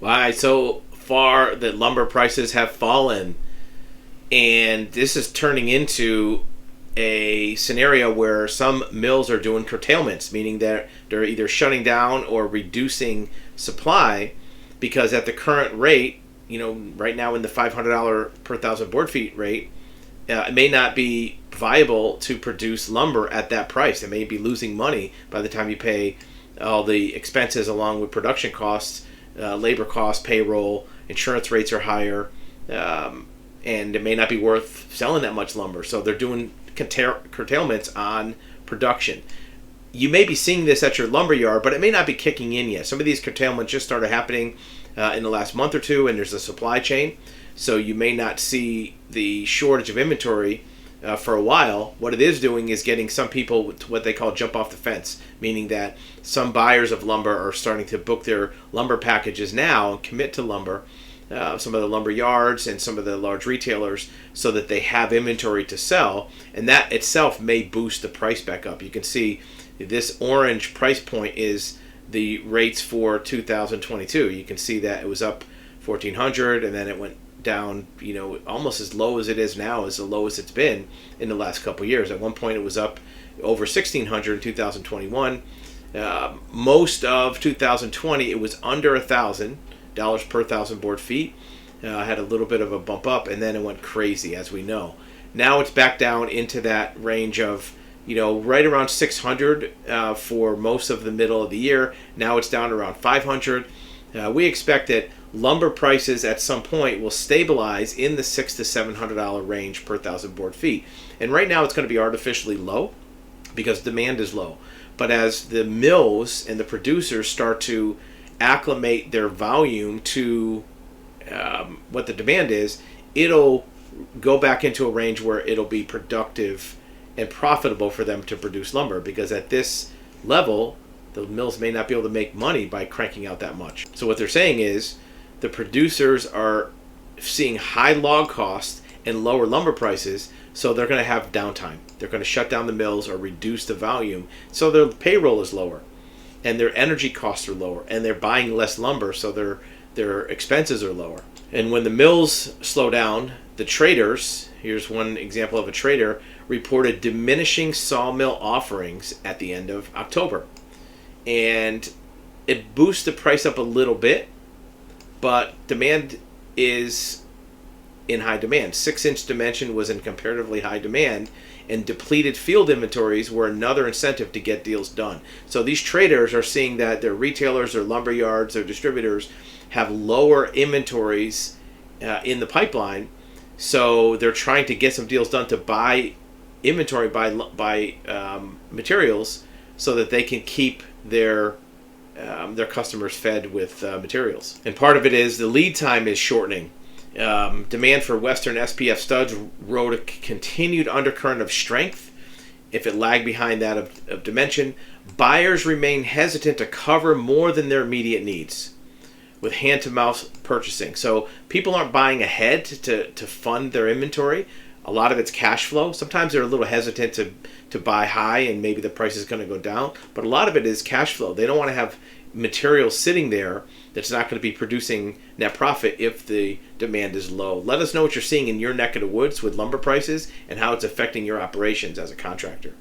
Why so far that lumber prices have fallen, and this is turning into a scenario where some mills are doing curtailments, meaning that they're either shutting down or reducing supply because at the current rate, right now in the $500 per thousand board feet rate, it may not be viable to produce lumber at that price. It may be losing money by the time you pay all the expenses along with production costs, labor costs, payroll, insurance rates are higher, and it may not be worth selling that much lumber. So they're doing curtailments on production. You may be seeing this at your lumber yard, but it may not be kicking in yet. Some of these curtailments just started happening in the last month or two, and there's a supply chain. So you may not see the shortage of inventory for a while. What it is doing is getting some people to what they call jump off the fence, meaning that some buyers of lumber are starting to book their lumber packages now and commit to lumber, some of the lumber yards and some of the large retailers, so that they have inventory to sell, and that itself may boost the price back up. You can see this orange price point is the rates for 2022. You can see that it was up 1,400 and then it went down, almost as low as it is now, is the lowest it's been in the last couple of years. At one point it was up over 1,600 in 2021. Most of 2020 it was under $1,000 per thousand board feet. Had a little bit of a bump up, and then it went crazy, as we know. Now it's back down into that range of right around 600 for most of the middle of the year. Now it's down around 500. We expect that lumber prices at some point will stabilize in the $600 to $700 range per thousand board feet. And right now it's going to be artificially low because demand is low. But as the mills and the producers start to acclimate their volume to what the demand is, it'll go back into a range where it'll be productive and profitable for them to produce lumber, because at this level the mills may not be able to make money by cranking out that much. So what they're saying is the producers are seeing high log costs and lower lumber prices, so they're going to have downtime. They're going to shut down the mills or reduce the volume, so their payroll is lower and their energy costs are lower, and they're buying less lumber, so their expenses are lower. And when the mills slow down, the traders, here's one example of a trader, reported diminishing sawmill offerings at the end of October. And it boosts the price up a little bit, but demand is in high demand. 6-inch dimension was in comparatively high demand, and depleted field inventories were another incentive to get deals done. So these traders are seeing that their retailers, their lumber yards, their distributors have lower inventories in the pipeline, so they're trying to get some deals done to buy inventory, buy materials, so that they can keep their customers fed with materials. And part of it is the lead time is shortening. Demand for Western SPF studs rode a continued undercurrent of strength. If it lagged behind that of dimension, buyers remain hesitant to cover more than their immediate needs with hand-to-mouth purchasing. So people aren't buying ahead to fund their inventory. A lot of it's cash flow. Sometimes they're a little hesitant to buy high and maybe the price is going to go down, but a lot of it is cash flow. They don't want to have material sitting there that's not going to be producing net profit if the demand is low. Let us know what you're seeing in your neck of the woods with lumber prices and how it's affecting your operations as a contractor.